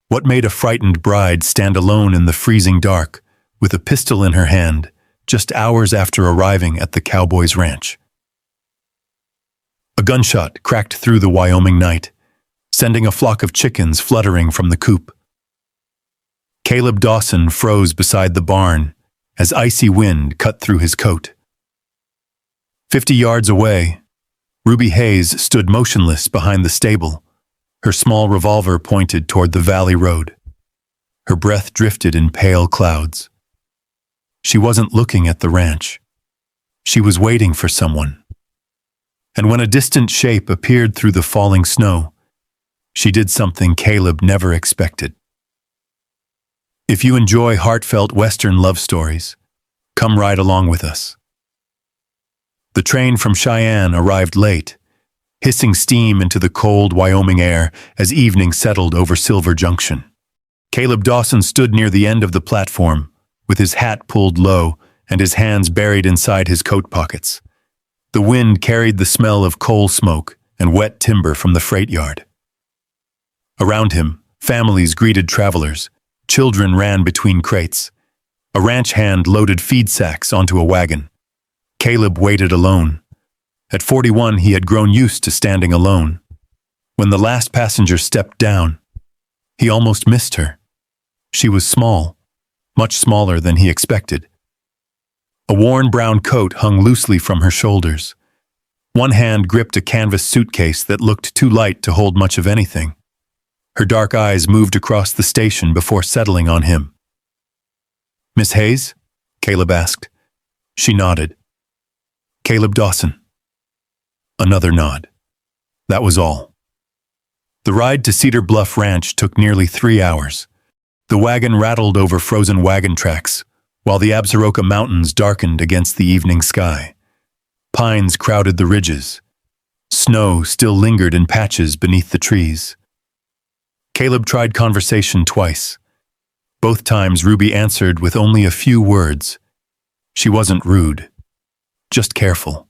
What made a frightened bride stand alone in the freezing dark, with a pistol in her hand, just hours after arriving at the Cowboy's ranch? A gunshot cracked through the Wyoming night, sending a flock of chickens fluttering from the coop. Caleb Dawson froze beside the barn as icy wind cut through his coat. 50 yards away, Ruby Hayes stood motionless behind the stable, her small revolver pointed toward the valley road. Her breath drifted in pale clouds. She wasn't looking at the ranch. She was waiting for someone. And when a distant shape appeared through the falling snow, she did something Caleb never expected. If you enjoy heartfelt Western love stories, come ride along with us. The train from Cheyenne arrived late, hissing steam into the cold Wyoming air as evening settled over Silver Junction. Caleb Dawson stood near the end of the platform, with his hat pulled low and his hands buried inside his coat pockets. The wind carried the smell of coal smoke and wet timber from the freight yard. Around him, families greeted travelers. Children ran between crates. A ranch hand loaded feed sacks onto a wagon. Caleb waited alone. At 41, he had grown used to standing alone. When the last passenger stepped down, he almost missed her. She was small, much smaller than he expected. A worn brown coat hung loosely from her shoulders. One hand gripped a canvas suitcase that looked too light to hold much of anything. Her dark eyes moved across the station before settling on him. "Miss Hayes?" Caleb asked. She nodded. "Caleb Dawson." Another nod. That was all. The ride to Cedar Bluff Ranch took nearly 3 hours. The wagon rattled over frozen wagon tracks, while the Absaroka Mountains darkened against the evening sky. Pines crowded the ridges. Snow still lingered in patches beneath the trees. Caleb tried conversation twice. Both times Ruby answered with only a few words. She wasn't rude, just careful.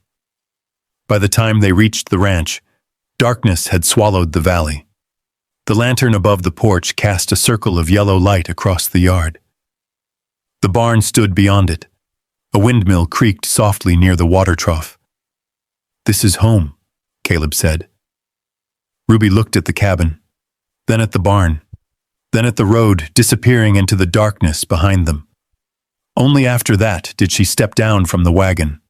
By the time they reached the ranch, darkness had swallowed the valley. The lantern above the porch cast a circle of yellow light across the yard. The barn stood beyond it. A windmill creaked softly near the water trough. "This is home," Caleb said. Ruby looked at the cabin, then at the barn, then at the road disappearing into the darkness behind them. Only after that did she step down from the wagon.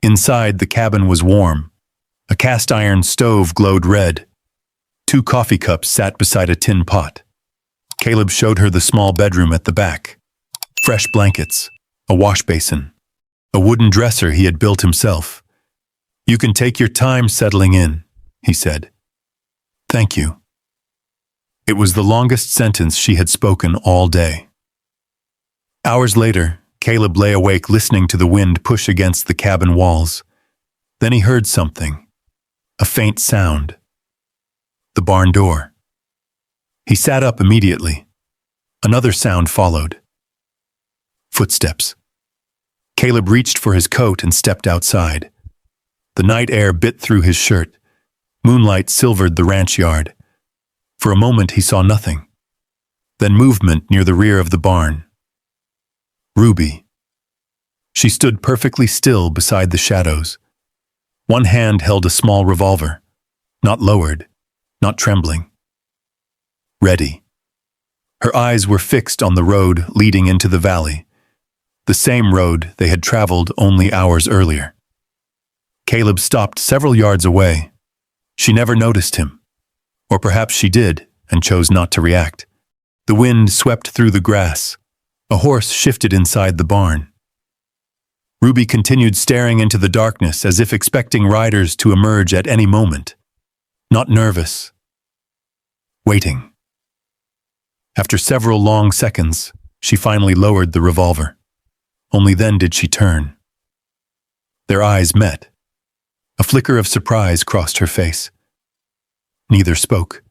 Inside, the cabin was warm. A cast-iron stove glowed red. 2 coffee cups sat beside a tin pot. Caleb showed her the small bedroom at the back. Fresh blankets, a wash basin, a wooden dresser he had built himself. "You can take your time settling in," he said. "Thank you." It was the longest sentence she had spoken all day. Hours later, Caleb lay awake listening to the wind push against the cabin walls. Then he heard something, a faint sound. The barn door. He sat up immediately. Another sound followed. Footsteps. Caleb reached for his coat and stepped outside. The night air bit through his shirt. Moonlight silvered the ranch yard. For a moment he saw nothing. Then movement near the rear of the barn. Ruby. She stood perfectly still beside the shadows. One hand held a small revolver, not lowered, not trembling. Ready. Her eyes were fixed on the road leading into the valley, the same road they had traveled only hours earlier. Caleb stopped several yards away. She never noticed him. Or perhaps she did and chose not to react. The wind swept through the grass. A horse shifted inside the barn. Ruby continued staring into the darkness as if expecting riders to emerge at any moment. Not nervous. Waiting. After several long seconds, she finally lowered the revolver. Only then did she turn. Their eyes met. A flicker of surprise crossed her face. Neither spoke.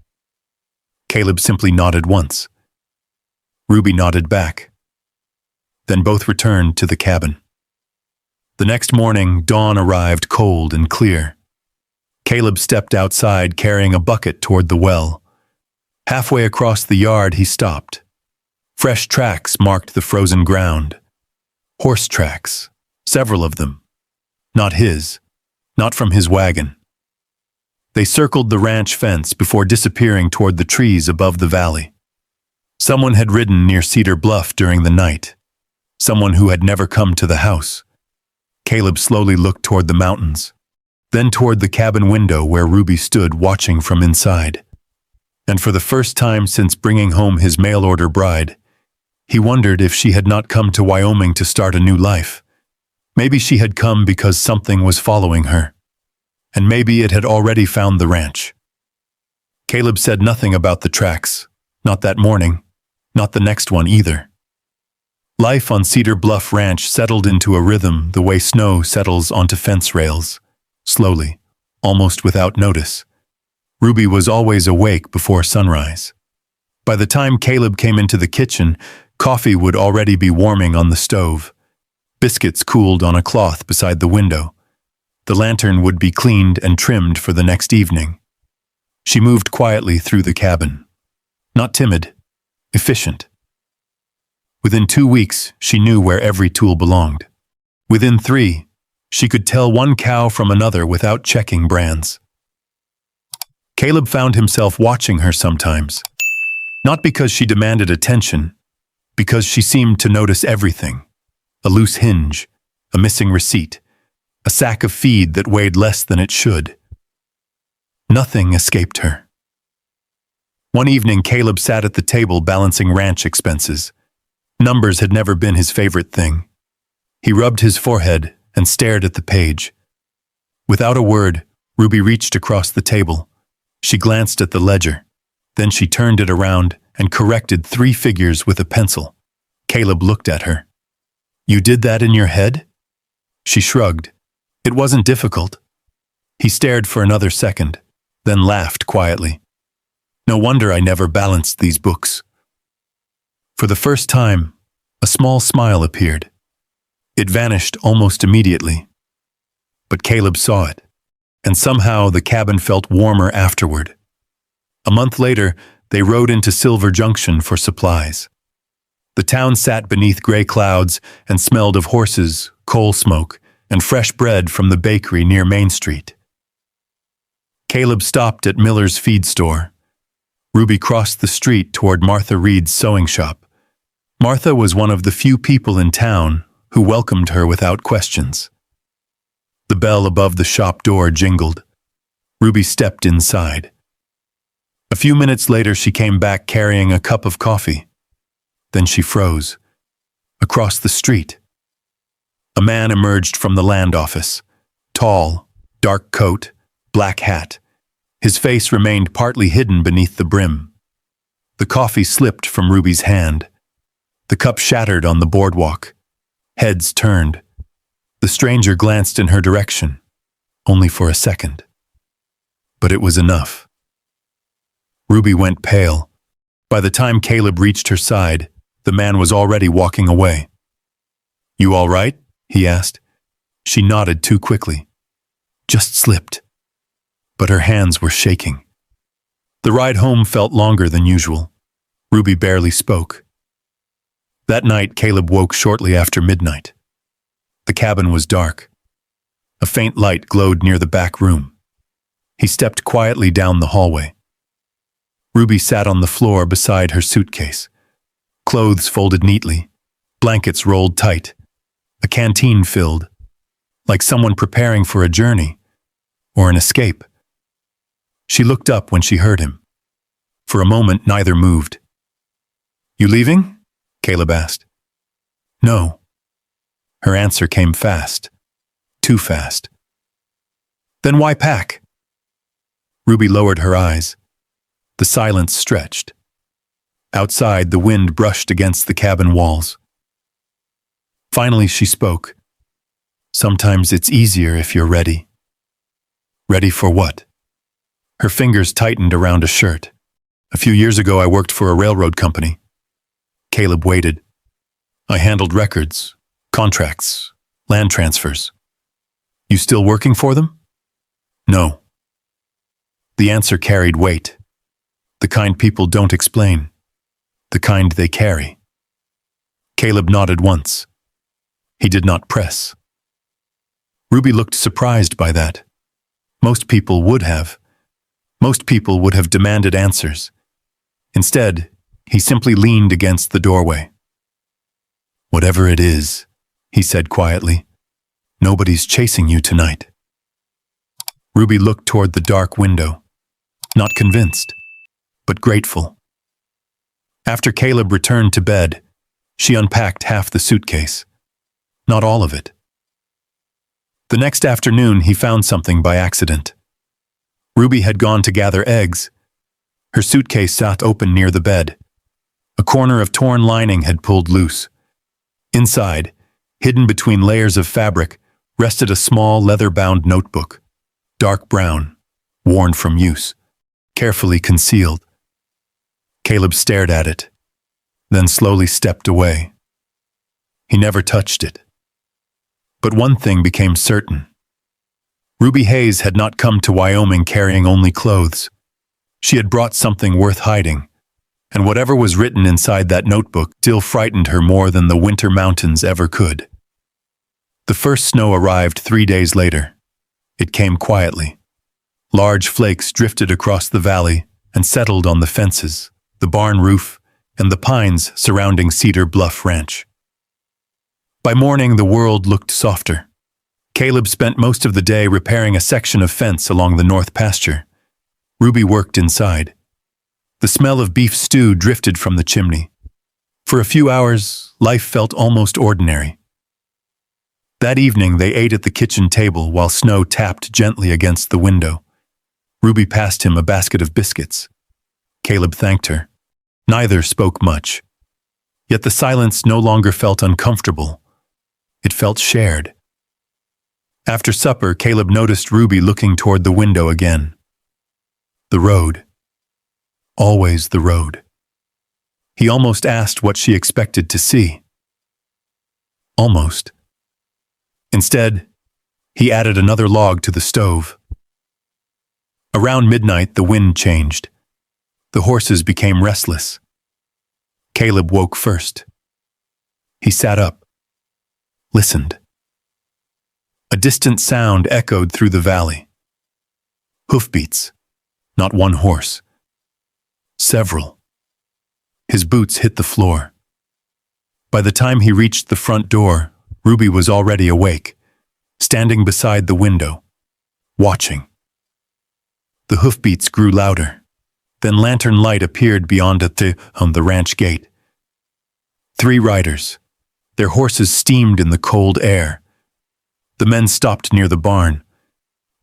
Caleb simply nodded once. Ruby nodded back. Then both returned to the cabin. The next morning, dawn arrived cold and clear. Caleb stepped outside carrying a bucket toward the well. Halfway across the yard, he stopped. Fresh tracks marked the frozen ground. Horse tracks, several of them. Not his, not from his wagon. They circled the ranch fence before disappearing toward the trees above the valley. Someone had ridden near Cedar Bluff during the night. Someone who had never come to the house. Caleb slowly looked toward the mountains, then toward the cabin window where Ruby stood watching from inside. And for the first time since bringing home his mail-order bride, he wondered if she had not come to Wyoming to start a new life. Maybe she had come because something was following her. And maybe it had already found the ranch. Caleb said nothing about the tracks, not that morning, not the next one either. Life on Cedar Bluff Ranch settled into a rhythm the way snow settles onto fence rails, slowly, almost without notice. Ruby was always awake before sunrise. By the time Caleb came into the kitchen, coffee would already be warming on the stove. Biscuits cooled on a cloth beside the window. The lantern would be cleaned and trimmed for the next evening. She moved quietly through the cabin. Not timid, efficient. Within 2 weeks, she knew where every tool belonged. Within 3, she could tell one cow from another without checking brands. Caleb found himself watching her sometimes. Not because she demanded attention, because she seemed to notice everything. A loose hinge, a missing receipt, a sack of feed that weighed less than it should. Nothing escaped her. One evening, Caleb sat at the table balancing ranch expenses. Numbers had never been his favorite thing. He rubbed his forehead and stared at the page. Without a word, Ruby reached across the table. She glanced at the ledger. Then she turned it around and corrected 3 figures with a pencil. Caleb looked at her. "You did that in your head?" She shrugged. It wasn't difficult. He stared for another second, then laughed quietly. "No wonder I never balanced these books." For the first time, a small smile appeared. It vanished almost immediately. But Caleb saw it, and somehow the cabin felt warmer afterward. A month later, they rode into Silver Junction for supplies. The town sat beneath gray clouds and smelled of horses, coal smoke, and fresh bread from the bakery near Main Street. Caleb stopped at Miller's feed store. Ruby crossed the street toward Martha Reed's sewing shop. Martha was one of the few people in town who welcomed her without questions. The bell above the shop door jingled. Ruby stepped inside. A few minutes later, she came back carrying a cup of coffee. Then she froze. Across the street, a man emerged from the land office. Tall, dark coat, black hat. His face remained partly hidden beneath the brim. The coffee slipped from Ruby's hand. The cup shattered on the boardwalk. Heads turned. The stranger glanced in her direction, only for a second. But it was enough. Ruby went pale. By the time Caleb reached her side, the man was already walking away. "You all right?" he asked. She nodded too quickly. "Just slipped." But her hands were shaking. The ride home felt longer than usual. Ruby barely spoke. That night, Caleb woke shortly after midnight. The cabin was dark. A faint light glowed near the back room. He stepped quietly down the hallway. Ruby sat on the floor beside her suitcase. Clothes folded neatly, blankets rolled tight, a canteen filled, like someone preparing for a journey or an escape. She looked up when she heard him. For a moment, neither moved. "You leaving?" Caleb asked. "No." Her answer came fast. Too fast. "Then why pack?" Ruby lowered her eyes. The silence stretched. Outside, the wind brushed against the cabin walls. Finally, she spoke. "Sometimes it's easier if you're ready." "Ready for what?" Her fingers tightened around a shirt. "A few years ago, I worked for a railroad company." Caleb waited. "I handled records, contracts, land transfers." "You still working for them?" "No." The answer carried weight. The kind people don't explain. The kind they carry. Caleb nodded once. He did not press. Ruby looked surprised by that. Most people would have. Most people would have demanded answers. Instead, he simply leaned against the doorway. "Whatever it is," he said quietly, "nobody's chasing you tonight." Ruby looked toward the dark window, not convinced, but grateful. After Caleb returned to bed, she unpacked half the suitcase. Not all of it. The next afternoon, he found something by accident. Ruby had gone to gather eggs. Her suitcase sat open near the bed. A corner of torn lining had pulled loose. Inside, hidden between layers of fabric, rested a small leather-bound notebook, dark brown, worn from use, carefully concealed. Caleb stared at it, then slowly stepped away. He never touched it. But one thing became certain. Ruby Hayes had not come to Wyoming carrying only clothes. She had brought something worth hiding, and whatever was written inside that notebook still frightened her more than the winter mountains ever could. The first snow arrived 3 days later. It came quietly. Large flakes drifted across the valley and settled on the fences, the barn roof, and the pines surrounding Cedar Bluff Ranch. By morning, the world looked softer. Caleb spent most of the day repairing a section of fence along the north pasture. Ruby worked inside. The smell of beef stew drifted from the chimney. For a few hours, life felt almost ordinary. That evening, they ate at the kitchen table while snow tapped gently against the window. Ruby passed him a basket of biscuits. Caleb thanked her. Neither spoke much. Yet the silence no longer felt uncomfortable. It felt shared. After supper, Caleb noticed Ruby looking toward the window again. The road. Always the road. He almost asked what she expected to see. Almost. Instead, he added another log to the stove. Around midnight, the wind changed. The horses became restless. Caleb woke first. He sat up, listened. A distant sound echoed through the valley. Hoofbeats, not one horse. Several. His boots hit the floor. By the time he reached the front door, Ruby was already awake, standing beside the window, watching. The hoofbeats grew louder. Then lantern light appeared beyond on the ranch gate. 3 riders. Their horses steamed in the cold air. The men stopped near the barn.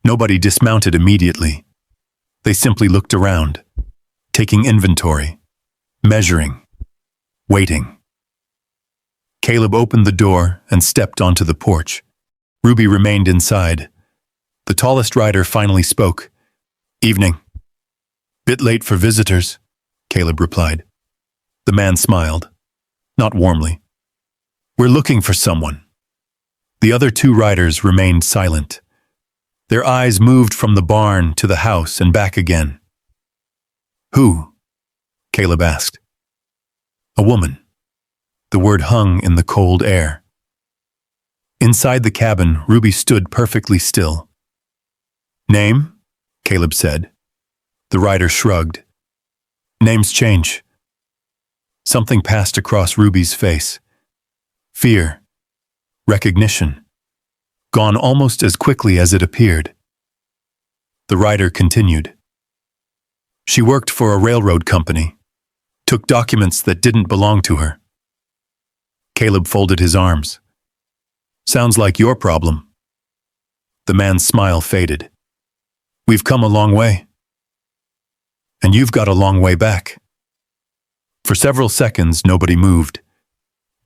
Nobody dismounted immediately. They simply looked around, taking inventory, measuring, waiting. Caleb opened the door and stepped onto the porch. Ruby remained inside. The tallest rider finally spoke. "Evening." "Bit late for visitors," Caleb replied. The man smiled, not warmly. "We're looking for someone." The other 2 riders remained silent. Their eyes moved from the barn to the house and back again. "Who?" Caleb asked. "A woman." The word hung in the cold air. Inside the cabin, Ruby stood perfectly still. "Name?" Caleb said. The rider shrugged. "Names change." Something passed across Ruby's face. Fear. Recognition. Gone almost as quickly as it appeared. The rider continued. "She worked for a railroad company. Took documents that didn't belong to her." Caleb folded his arms. "Sounds like your problem." The man's smile faded. "We've come a long way. And you've got a long way back." For several seconds, nobody moved.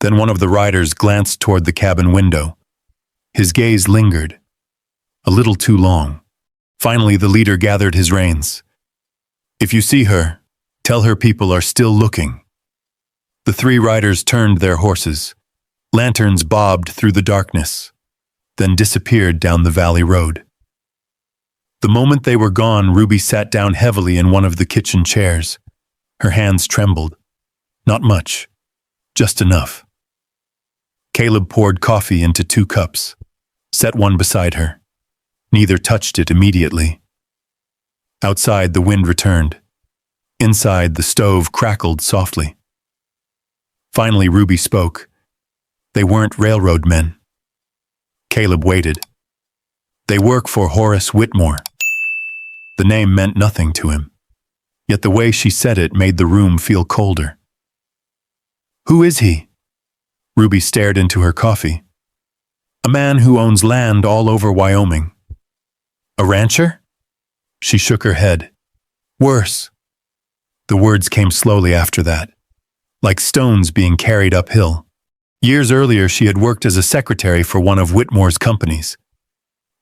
Then one of the riders glanced toward the cabin window. His gaze lingered, a little too long. Finally, the leader gathered his reins. "If you see her, tell her people are still looking." The 3 riders turned their horses. Lanterns bobbed through the darkness, then disappeared down the valley road. The moment they were gone, Ruby sat down heavily in one of the kitchen chairs. Her hands trembled. Not much, just enough. Caleb poured coffee into 2 cups, set one beside her. Neither touched it immediately. Outside, the wind returned. Inside, the stove crackled softly. Finally, Ruby spoke. They weren't railroad men. Caleb waited. They work for Horace Whitmore. The name meant nothing to him, yet the way she said it made the room feel colder. Who is he? Ruby stared into her coffee. A man who owns land all over Wyoming. A rancher? She shook her head. Worse. The words came slowly after that, like stones being carried uphill. Years earlier, she had worked as a secretary for one of Whitmore's companies.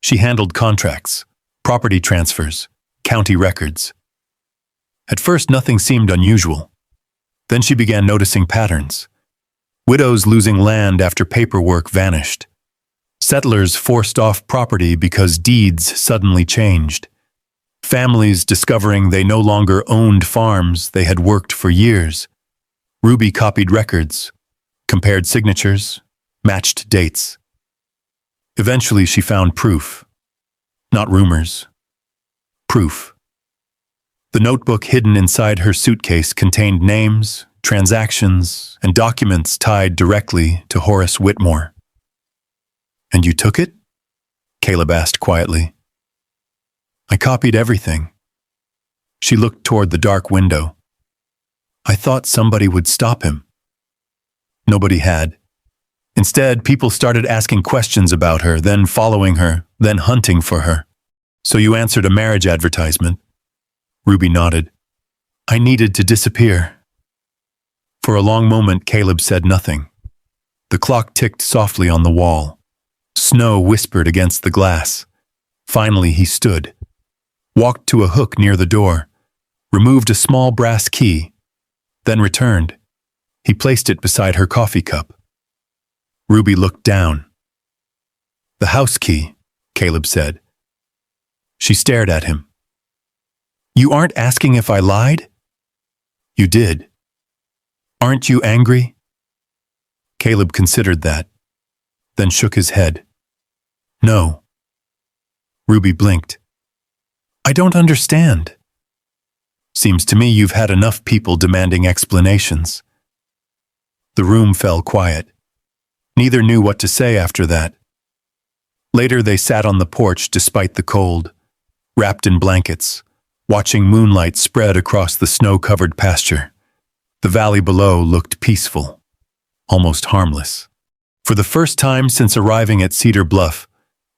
She handled contracts, property transfers, county records. At first, nothing seemed unusual. Then she began noticing patterns. Widows losing land after paperwork vanished. Settlers forced off property because deeds suddenly changed. Families discovering they no longer owned farms they had worked for years. Ruby copied records, compared signatures, matched dates. Eventually, she found proof. Not rumors. Proof. The notebook hidden inside her suitcase contained names, transactions, and documents tied directly to Horace Whitmore. And you took it? Caleb asked quietly. I copied everything. She looked toward the dark window. I thought somebody would stop him. Nobody had. Instead, people started asking questions about her, then following her, then hunting for her. So you answered a marriage advertisement? Ruby nodded. I needed to disappear. For a long moment, Caleb said nothing. The clock ticked softly on the wall. Snow whispered against the glass. Finally, he stood, walked to a hook near the door, removed a small brass key, then returned. He placed it beside her coffee cup. Ruby looked down. The house key, Caleb said. She stared at him. You aren't asking if I lied? You did. Aren't you angry? Caleb considered that, then shook his head. No. Ruby blinked. I don't understand. Seems to me you've had enough people demanding explanations. The room fell quiet. Neither knew what to say after that. Later they sat on the porch despite the cold, wrapped in blankets, watching moonlight spread across the snow-covered pasture. The valley below looked peaceful, almost harmless. For the first time since arriving at Cedar Bluff,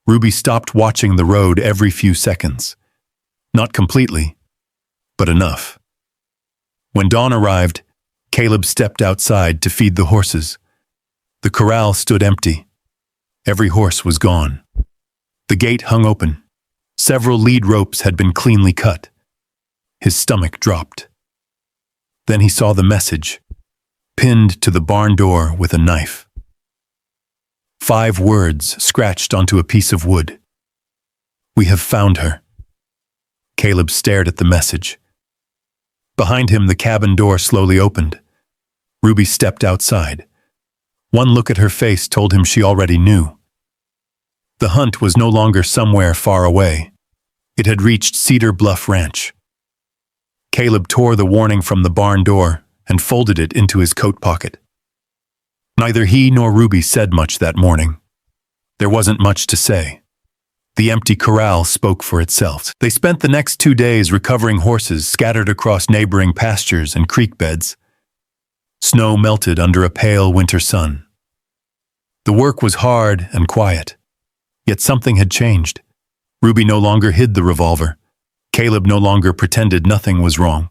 Ruby stopped watching the road every few seconds. Not completely, but enough. When dawn arrived, Caleb stepped outside to feed the horses. The corral stood empty. Every horse was gone. The gate hung open. Several lead ropes had been cleanly cut. His stomach dropped. Then he saw the message, pinned to the barn door with a knife. 5 words scratched onto a piece of wood. We have found her. Caleb stared at the message. Behind him, the cabin door slowly opened. Ruby stepped outside. One look at her face told him she already knew. The hunt was no longer somewhere far away. It had reached Cedar Bluff Ranch. Caleb tore the warning from the barn door and folded it into his coat pocket. Neither he nor Ruby said much that morning. There wasn't much to say. The empty corral spoke for itself. They spent the next 2 days recovering horses scattered across neighboring pastures and creek beds. Snow melted under a pale winter sun. The work was hard and quiet, yet something had changed. Ruby no longer hid the revolver. Caleb no longer pretended nothing was wrong.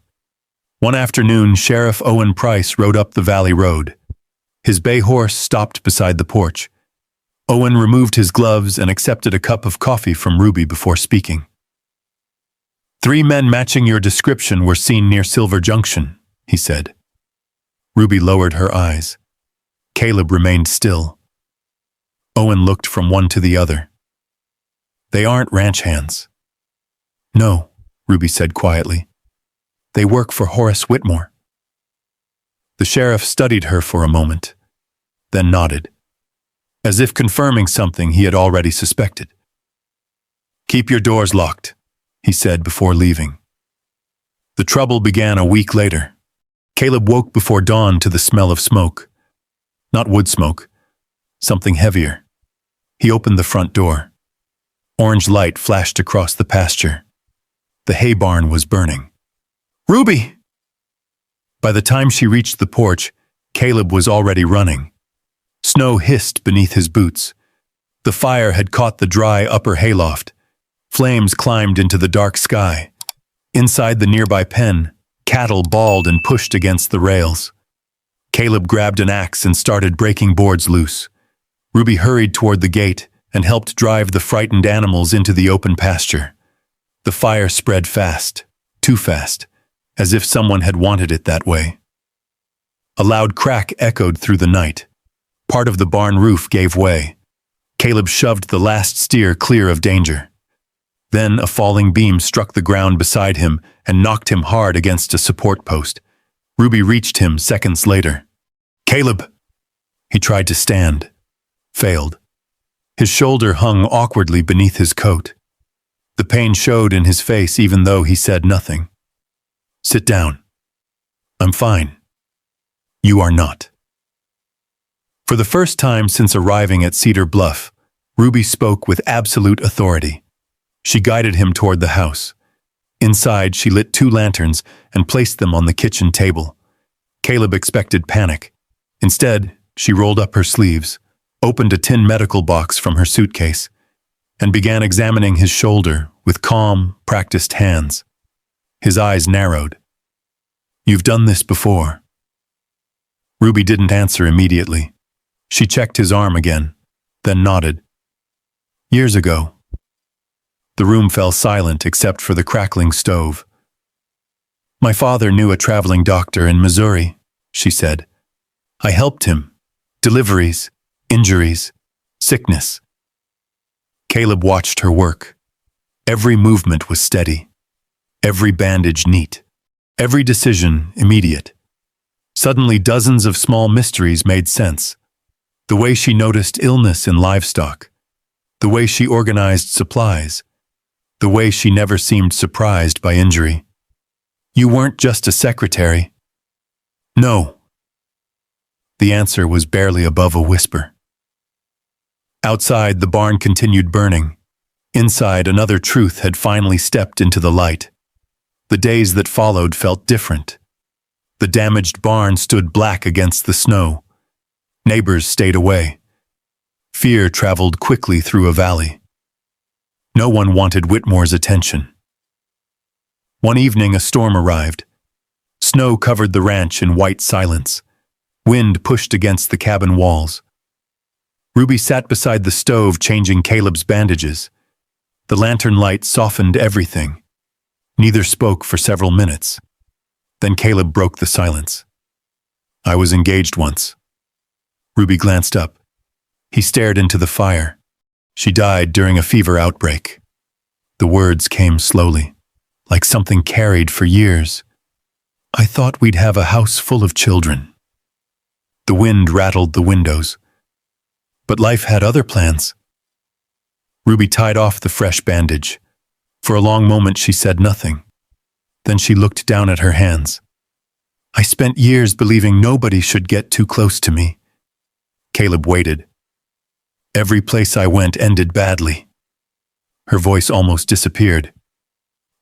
One afternoon, Sheriff Owen Price rode up the valley road. His bay horse stopped beside the porch. Owen removed his gloves and accepted a cup of coffee from Ruby before speaking. 3 men matching your description were seen near Silver Junction, he said. Ruby lowered her eyes. Caleb remained still. Owen looked from one to the other. They aren't ranch hands. No, Ruby said quietly. They work for Horace Whitmore. The sheriff studied her for a moment, then nodded, as if confirming something he had already suspected. "Keep your doors locked," he said before leaving. The trouble began a week later. Caleb woke before dawn to the smell of smoke. Not wood smoke, something heavier. He opened the front door. Orange light flashed across the pasture. The hay barn was burning. "Ruby!" By the time she reached the porch, Caleb was already running. Snow hissed beneath his boots. The fire had caught the dry upper hayloft. Flames climbed into the dark sky. Inside the nearby pen, cattle bawled and pushed against the rails. Caleb grabbed an axe and started breaking boards loose. Ruby hurried toward the gate and helped drive the frightened animals into the open pasture. The fire spread fast, too fast, as if someone had wanted it that way. A loud crack echoed through the night. Part of the barn roof gave way. Caleb shoved the last steer clear of danger. Then a falling beam struck the ground beside him and knocked him hard against a support post. Ruby reached him seconds later. "Caleb!" He tried to stand. Failed. His shoulder hung awkwardly beneath his coat. The pain showed in his face even though he said nothing. "Sit down. I'm fine. You are not." For the first time since arriving at Cedar Bluff, Ruby spoke with absolute authority. She guided him toward the house. Inside, she lit 2 lanterns and placed them on the kitchen table. Caleb expected panic. Instead, she rolled up her sleeves, opened a tin medical box from her suitcase, and began examining his shoulder with calm, practiced hands. His eyes narrowed. "You've done this before." Ruby didn't answer immediately. She checked his arm again, then nodded. "Years ago." The room fell silent except for the crackling stove. "My father knew a traveling doctor in Missouri," she said. "I helped him. Deliveries, injuries, sickness." Caleb watched her work. Every movement was steady. Every bandage neat. Every decision immediate. Suddenly dozens of small mysteries made sense. The way she noticed illness in livestock. The way she organized supplies. The way she never seemed surprised by injury. "You weren't just a secretary." "No." The answer was barely above a whisper. Outside, the barn continued burning. Inside, another truth had finally stepped into the light. The days that followed felt different. The damaged barn stood black against the snow. Neighbors stayed away. Fear traveled quickly through a valley. No one wanted Whitmore's attention. One evening, a storm arrived. Snow covered the ranch in white silence. Wind pushed against the cabin walls. Ruby sat beside the stove changing Caleb's bandages. The lantern light softened everything. Neither spoke for several minutes. Then Caleb broke the silence. "I was engaged once." Ruby glanced up. He stared into the fire. "She died during a fever outbreak." The words came slowly, like something carried for years. "I thought we'd have a house full of children." The wind rattled the windows. But life had other plans. Ruby tied off the fresh bandage. For a long moment she said nothing. Then she looked down at her hands. "I spent years believing nobody should get too close to me." Caleb waited. "Every place I went ended badly." Her voice almost disappeared.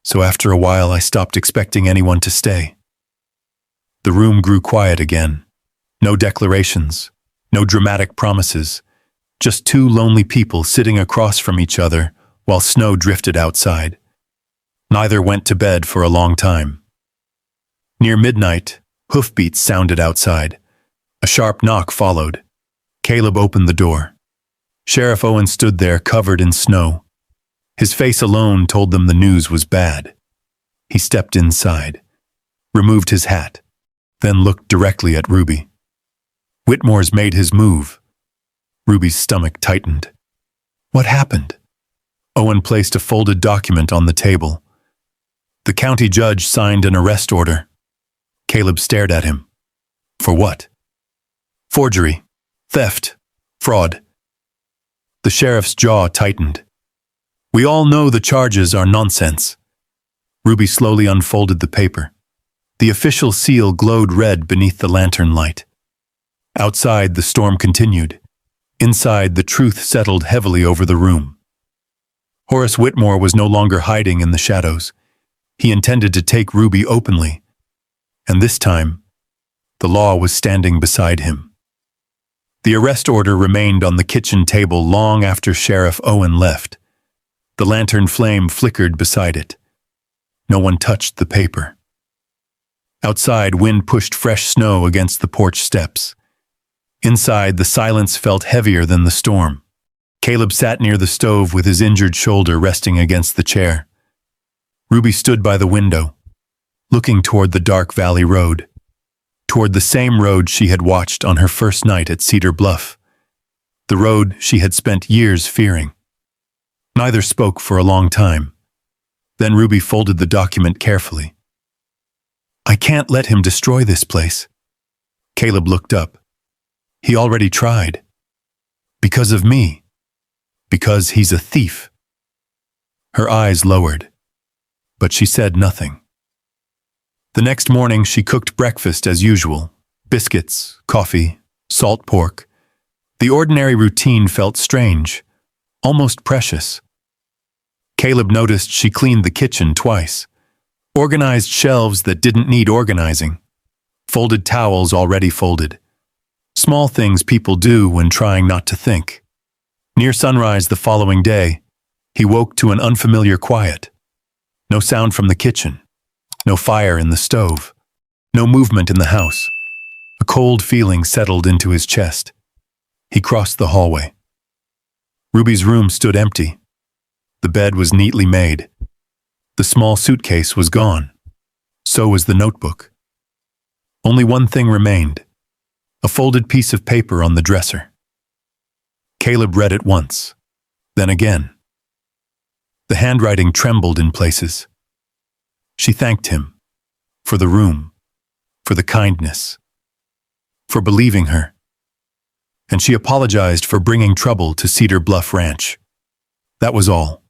"So after a while I stopped expecting anyone to stay." The room grew quiet again. No declarations, no dramatic promises, just 2 lonely people sitting across from each other while snow drifted outside. Neither went to bed for a long time. Near midnight, hoofbeats sounded outside. A sharp knock followed. Caleb opened the door. Sheriff Owen stood there covered in snow. His face alone told them the news was bad. He stepped inside, removed his hat, then looked directly at Ruby. "Whitmore's made his move." Ruby's stomach tightened. "What happened?" Owen placed a folded document on the table. "The county judge signed an arrest order." Caleb stared at him. For what? Forgery, theft, fraud. The sheriff's jaw tightened. We all know the charges are nonsense. Ruby slowly unfolded the paper. The official seal glowed red beneath the lantern light. Outside, the storm continued. Inside, the truth settled heavily over the room. Horace Whitmore was no longer hiding in the shadows. He intended to take Ruby openly. And this time, the law was standing beside him. The arrest order remained on the kitchen table long after Sheriff Owen left. The lantern flame flickered beside it. No one touched the paper. Outside, wind pushed fresh snow against the porch steps. Inside, the silence felt heavier than the storm. Caleb sat near the stove with his injured shoulder resting against the chair. Ruby stood by the window, looking toward the dark valley road, toward the same road she had watched on her first night at Cedar Bluff, the road she had spent years fearing. Neither spoke for a long time. Then Ruby folded the document carefully. I can't let him destroy this place. Caleb looked up. He already tried. Because of me. Because he's a thief. Her eyes lowered, but she said nothing. The next morning she cooked breakfast as usual. Biscuits, coffee, salt pork. The ordinary routine felt strange, almost precious. Caleb noticed she cleaned the kitchen twice. Organized shelves that didn't need organizing. Folded towels already folded. Small things people do when trying not to think. Near sunrise the following day, he woke to an unfamiliar quiet. No sound from the kitchen. No fire in the stove. No movement in the house. A cold feeling settled into his chest. He crossed the hallway. Ruby's room stood empty. The bed was neatly made. The small suitcase was gone. So was the notebook. Only one thing remained. A folded piece of paper on the dresser. Caleb read it once, then again. The handwriting trembled in places. She thanked him for the room, for the kindness, for believing her. And she apologized for bringing trouble to Cedar Bluff Ranch. That was all.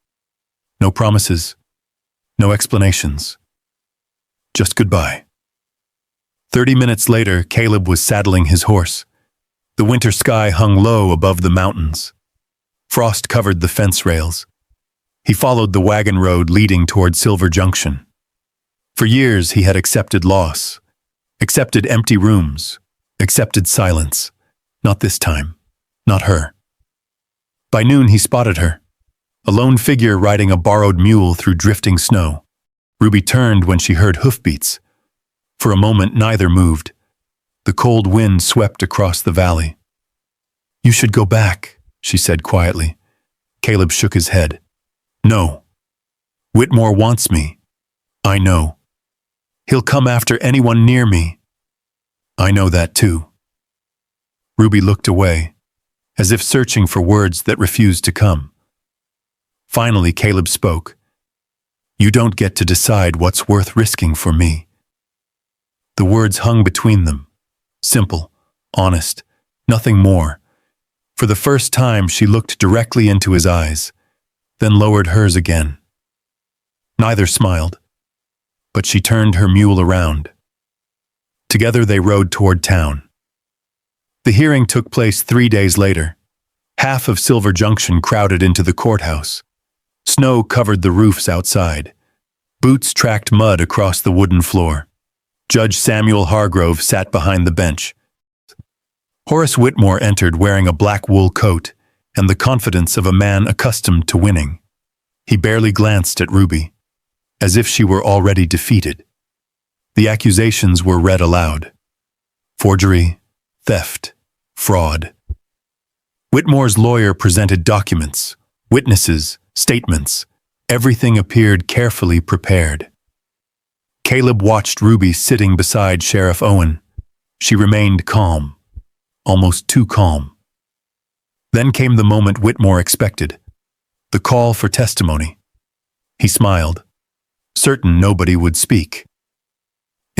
No promises, no explanations. Just goodbye. 30 minutes later, Caleb was saddling his horse. The winter sky hung low above the mountains. Frost covered the fence rails. He followed the wagon road leading toward Silver Junction. For years he had accepted loss, accepted empty rooms, accepted silence. Not this time, not her. By noon he spotted her, a lone figure riding a borrowed mule through drifting snow. Ruby turned when she heard hoofbeats. For a moment neither moved. The cold wind swept across the valley. You should go back, she said quietly. Caleb shook his head. No. Whitmore wants me. I know. He'll come after anyone near me. I know that too. Ruby looked away, as if searching for words that refused to come. Finally, Caleb spoke. You don't get to decide what's worth risking for me. The words hung between them. Simple, honest, nothing more. For the first time, she looked directly into his eyes, then lowered hers again. Neither smiled, but she turned her mule around. Together they rode toward town. The hearing took place 3 days later. Half of Silver Junction crowded into the courthouse. Snow covered the roofs outside. Boots tracked mud across the wooden floor. Judge Samuel Hargrove sat behind the bench. Horace Whitmore entered wearing a black wool coat and the confidence of a man accustomed to winning. He barely glanced at Ruby, as if she were already defeated. The accusations were read aloud. Forgery, theft, fraud. Whitmore's lawyer presented documents, witnesses, statements. Everything appeared carefully prepared. Caleb watched Ruby sitting beside Sheriff Owen. She remained calm, almost too calm. Then came the moment Whitmore expected, the call for testimony. He smiled, certain nobody would speak.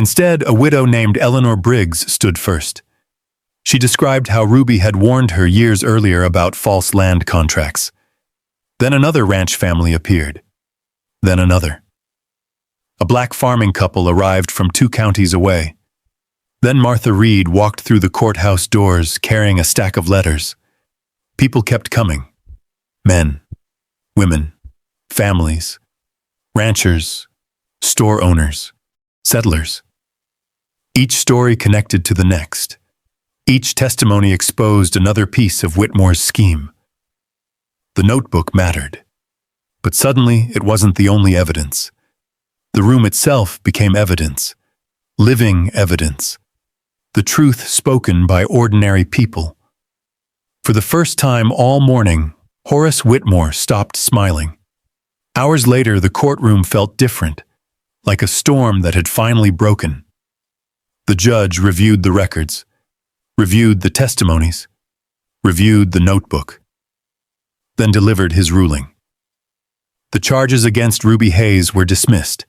Instead, a widow named Eleanor Briggs stood first. She described how Ruby had warned her years earlier about false land contracts. Then another ranch family appeared. Then another. A black farming couple arrived from 2 counties away. Then Martha Reed walked through the courthouse doors carrying a stack of letters. People kept coming. Men, women, families, ranchers, store owners, settlers. Each story connected to the next. Each testimony exposed another piece of Whitmore's scheme. The notebook mattered. But suddenly, it wasn't the only evidence. The room itself became evidence. Living evidence. The truth spoken by ordinary people. For the first time all morning, Horace Whitmore stopped smiling. Hours later, the courtroom felt different, like a storm that had finally broken. The judge reviewed the records, reviewed the testimonies, reviewed the notebook, then delivered his ruling. The charges against Ruby Hayes were dismissed.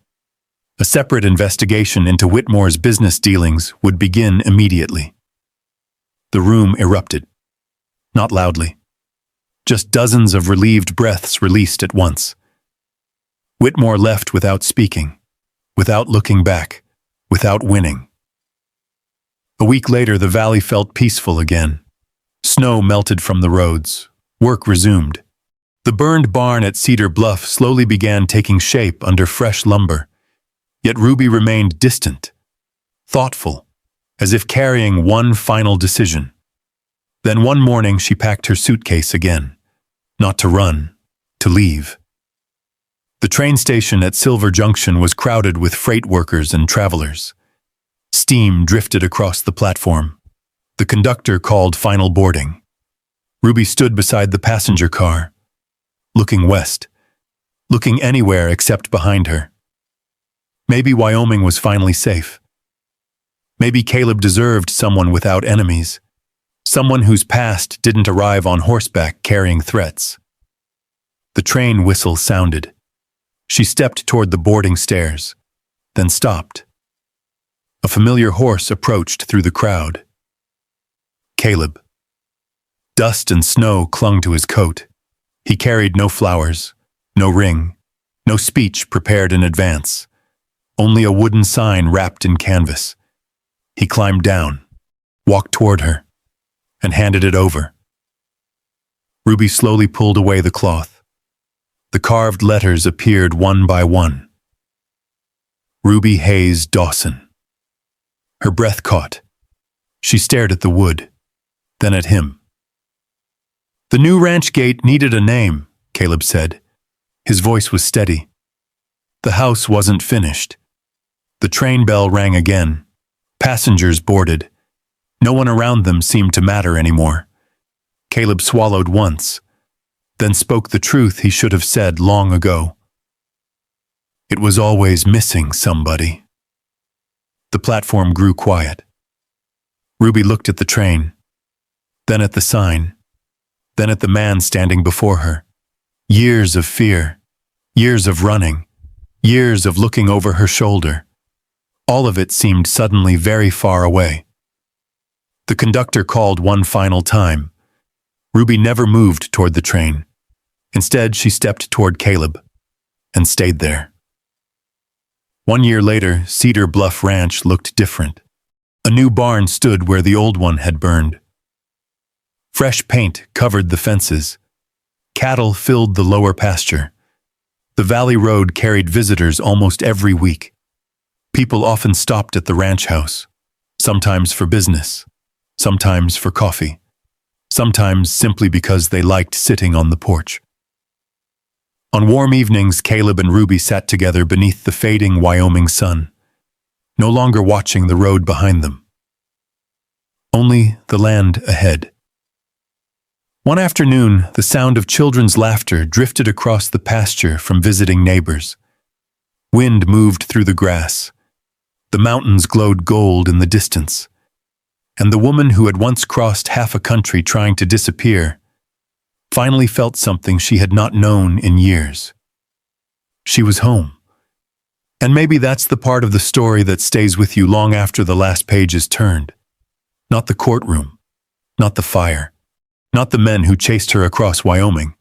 A separate investigation into Whitmore's business dealings would begin immediately. The room erupted. Not loudly. Just dozens of relieved breaths released at once. Whitmore left without speaking, without looking back, without winning. A week later, the valley felt peaceful again. Snow melted from the roads. Work resumed. The burned barn at Cedar Bluff slowly began taking shape under fresh lumber. Yet Ruby remained distant, thoughtful, as if carrying one final decision. Then one morning she packed her suitcase again. Not to run, to leave. The train station at Silver Junction was crowded with freight workers and travelers. Steam drifted across the platform. The conductor called final boarding. Ruby stood beside the passenger car, looking west, looking anywhere except behind her. Maybe Wyoming was finally safe. Maybe Caleb deserved someone without enemies, someone whose past didn't arrive on horseback carrying threats. The train whistle sounded. She stepped toward the boarding stairs, then stopped. A familiar horse approached through the crowd. Caleb. Dust and snow clung to his coat. He carried no flowers, no ring, no speech prepared in advance. Only a wooden sign wrapped in canvas. He climbed down, walked toward her, and handed it over. Ruby slowly pulled away the cloth. The carved letters appeared one by one. Ruby Hayes Dawson. Her breath caught. She stared at the wood, then at him. The new ranch gate needed a name, Caleb said. His voice was steady. The house wasn't finished. The train bell rang again. Passengers boarded. No one around them seemed to matter anymore. Caleb swallowed once, then spoke the truth he should have said long ago. It was always missing somebody. The platform grew quiet. Ruby looked at the train, then at the sign, then at the man standing before her. Years of fear, years of running, years of looking over her shoulder. All of it seemed suddenly very far away. The conductor called one final time. Ruby never moved toward the train. Instead, she stepped toward Caleb and stayed there. 1 year later, Cedar Bluff Ranch looked different. A new barn stood where the old one had burned. Fresh paint covered the fences. Cattle filled the lower pasture. The valley road carried visitors almost every week. People often stopped at the ranch house, sometimes for business, sometimes for coffee, sometimes simply because they liked sitting on the porch. On warm evenings, Caleb and Ruby sat together beneath the fading Wyoming sun, no longer watching the road behind them. Only the land ahead. One afternoon, the sound of children's laughter drifted across the pasture from visiting neighbors. Wind moved through the grass. The mountains glowed gold in the distance. And the woman who had once crossed half a country trying to disappear finally felt something she had not known in years. She was home. And maybe that's the part of the story that stays with you long after the last page is turned. Not the courtroom, not the fire, not the men who chased her across Wyoming,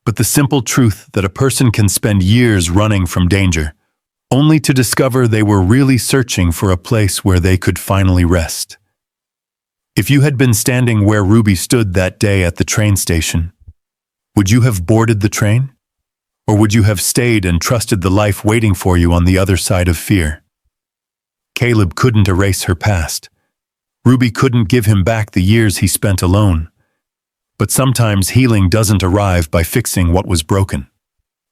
but the simple truth that a person can spend years running from danger, only to discover they were really searching for a place where they could finally rest. If you had been standing where Ruby stood that day at the train station, would you have boarded the train? Or would you have stayed and trusted the life waiting for you on the other side of fear? Caleb couldn't erase her past. Ruby couldn't give him back the years he spent alone. But sometimes healing doesn't arrive by fixing what was broken.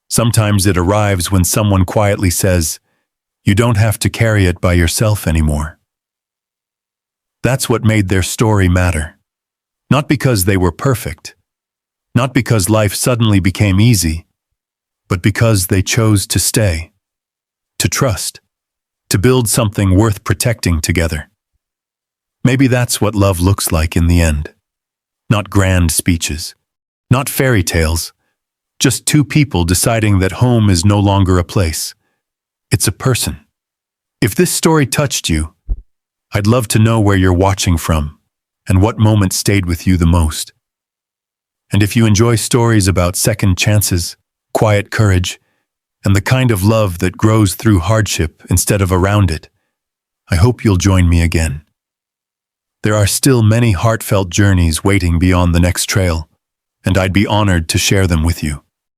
Sometimes it arrives when someone quietly says, "You don't have to carry it by yourself anymore." That's what made their story matter. Not because they were perfect, not because life suddenly became easy, but because they chose to stay, to trust, to build something worth protecting together. Maybe that's what love looks like in the end. Not grand speeches, not fairy tales, just two people deciding that home is no longer a place. It's a person. If this story touched you, I'd love to know where you're watching from and what moment stayed with you the most. And if you enjoy stories about second chances, quiet courage, and the kind of love that grows through hardship instead of around it, I hope you'll join me again. There are still many heartfelt journeys waiting beyond the next trail, and I'd be honored to share them with you.